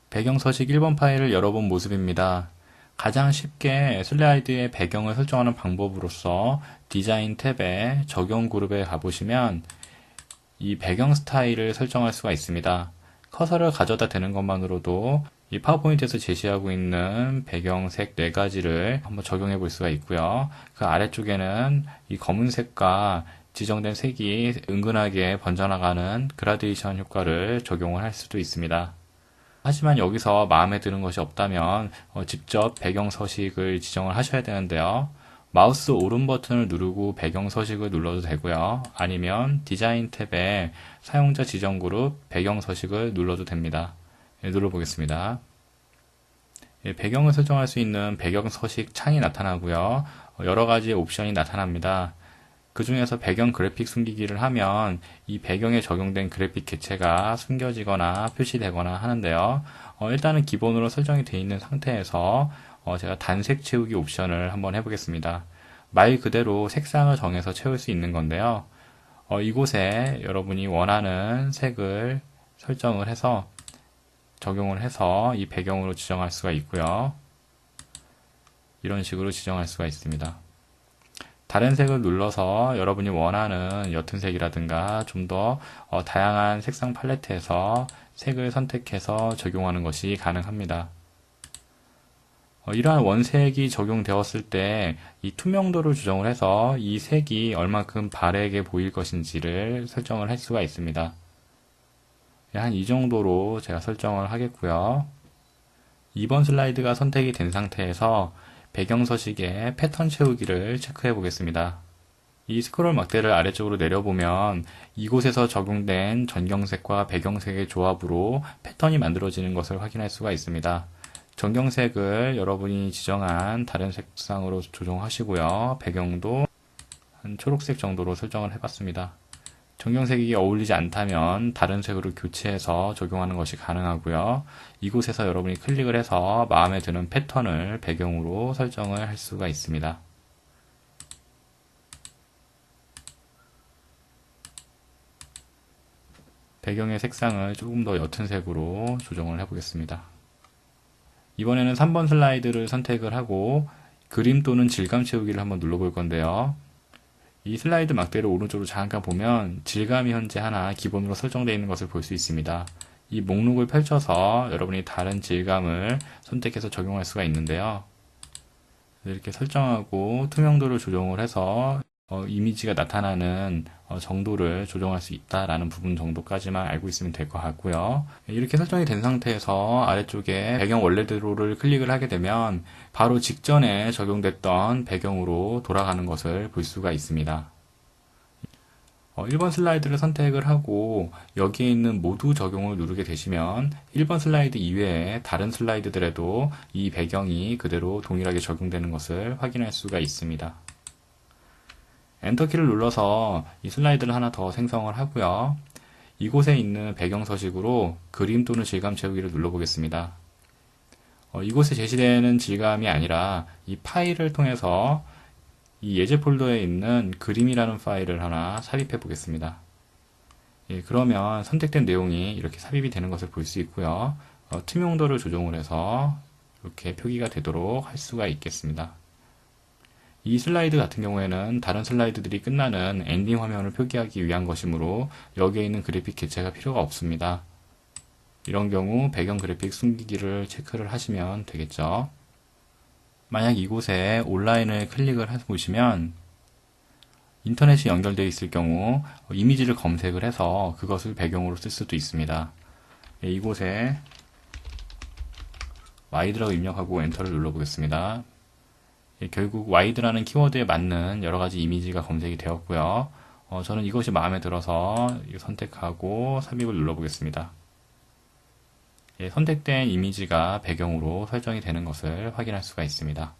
배경 서식 1번 파일을 열어본 모습입니다. 가장 쉽게 슬라이드의 배경을 설정하는 방법으로서 디자인 탭에 적용 그룹에 가보시면 이 배경 스타일을 설정할 수가 있습니다. 커서를 가져다 대는 것만으로도 이 파워포인트에서 제시하고 있는 배경색 4가지를 한번 적용해 볼 수가 있고요. 그 아래쪽에는 이 검은색과 지정된 색이 은근하게 번져나가는 그라데이션 효과를 적용을 할 수도 있습니다. 하지만 여기서 마음에 드는 것이 없다면 직접 배경 서식을 지정을 하셔야 되는데요. 마우스 오른 버튼을 누르고 배경 서식을 눌러도 되고요. 아니면 디자인 탭에 사용자 지정 그룹 배경 서식을 눌러도 됩니다. 눌러보겠습니다. 배경을 설정할 수 있는 배경 서식 창이 나타나고요. 여러 가지 옵션이 나타납니다. 그 중에서 배경 그래픽 숨기기를 하면 이 배경에 적용된 그래픽 객체가 숨겨지거나 표시되거나 하는데요. 일단은 기본으로 설정이 되어 있는 상태에서 제가 단색 채우기 옵션을 한번 해보겠습니다. 말 그대로 색상을 정해서 채울 수 있는 건데요. 이곳에 여러분이 원하는 색을 설정을 해서 적용을 해서 이 배경으로 지정할 수가 있고요. 이런 식으로 지정할 수가 있습니다. 다른 색을 눌러서 여러분이 원하는 옅은 색이라든가 좀 더 다양한 색상 팔레트에서 색을 선택해서 적용하는 것이 가능합니다. 이러한 원색이 적용되었을 때 이 투명도를 조정을 해서 이 색이 얼만큼 바래게 보일 것인지를 설정을 할 수가 있습니다. 한 이 정도로 제가 설정을 하겠고요. 2번 슬라이드가 선택이 된 상태에서 배경 서식의 패턴 채우기를 체크해 보겠습니다. 이 스크롤 막대를 아래쪽으로 내려보면 이곳에서 적용된 전경색과 배경색의 조합으로 패턴이 만들어지는 것을 확인할 수가 있습니다. 전경색을 여러분이 지정한 다른 색상으로 조정하시고요. 배경도 한 초록색 정도로 설정을 해봤습니다. 전경색이 어울리지 않다면 다른 색으로 교체해서 적용하는 것이 가능하고요. 이곳에서 여러분이 클릭을 해서 마음에 드는 패턴을 배경으로 설정을 할 수가 있습니다. 배경의 색상을 조금 더 옅은 색으로 조정을 해보겠습니다. 이번에는 3번 슬라이드를 선택을 하고 그림 또는 질감 채우기를 한번 눌러볼 건데요. 이 슬라이드 막대를 오른쪽으로 잠깐 보면 질감이 현재 하나 기본으로 설정되어 있는 것을 볼 수 있습니다. 이 목록을 펼쳐서 여러분이 다른 질감을 선택해서 적용할 수가 있는데요. 이렇게 설정하고 투명도를 조정을 해서 이미지가 나타나는 정도를 조정할 수 있다라는 부분 정도까지만 알고 있으면 될 것 같고요. 이렇게 설정이 된 상태에서 아래쪽에 배경 원래대로를 클릭을 하게 되면 바로 직전에 적용됐던 배경으로 돌아가는 것을 볼 수가 있습니다. 1번 슬라이드를 선택을 하고 여기에 있는 모두 적용을 누르게 되시면 1번 슬라이드 이외에 다른 슬라이드들에도 이 배경이 그대로 동일하게 적용되는 것을 확인할 수가 있습니다. 엔터키를 눌러서 이 슬라이드를 하나 더 생성을 하고요. 이곳에 있는 배경 서식으로 그림 또는 질감 채우기를 눌러보겠습니다. 이곳에 제시되는 질감이 아니라 이 파일을 통해서 이 예제 폴더에 있는 그림이라는 파일을 하나 삽입해 보겠습니다. 그러면 선택된 내용이 이렇게 삽입이 되는 것을 볼 수 있고요. 투명도를 조정을 해서 이렇게 표기가 되도록 할 수가 있겠습니다. 이 슬라이드 같은 경우에는 다른 슬라이드들이 끝나는 엔딩 화면을 표기하기 위한 것이므로 여기에 있는 그래픽 객체가 필요가 없습니다. 이런 경우 배경 그래픽 숨기기를 체크를 하시면 되겠죠. 만약 이곳에 온라인을 클릭을 해보시면 인터넷이 연결되어 있을 경우 이미지를 검색을 해서 그것을 배경으로 쓸 수도 있습니다. 이곳에 와이드라고 입력하고 엔터를 눌러보겠습니다. 결국 와이드라는 키워드에 맞는 여러가지 이미지가 검색이 되었고요. 저는 이것이 마음에 들어서 선택하고 삽입을 눌러보겠습니다. 선택된 이미지가 배경으로 설정이 되는 것을 확인할 수가 있습니다.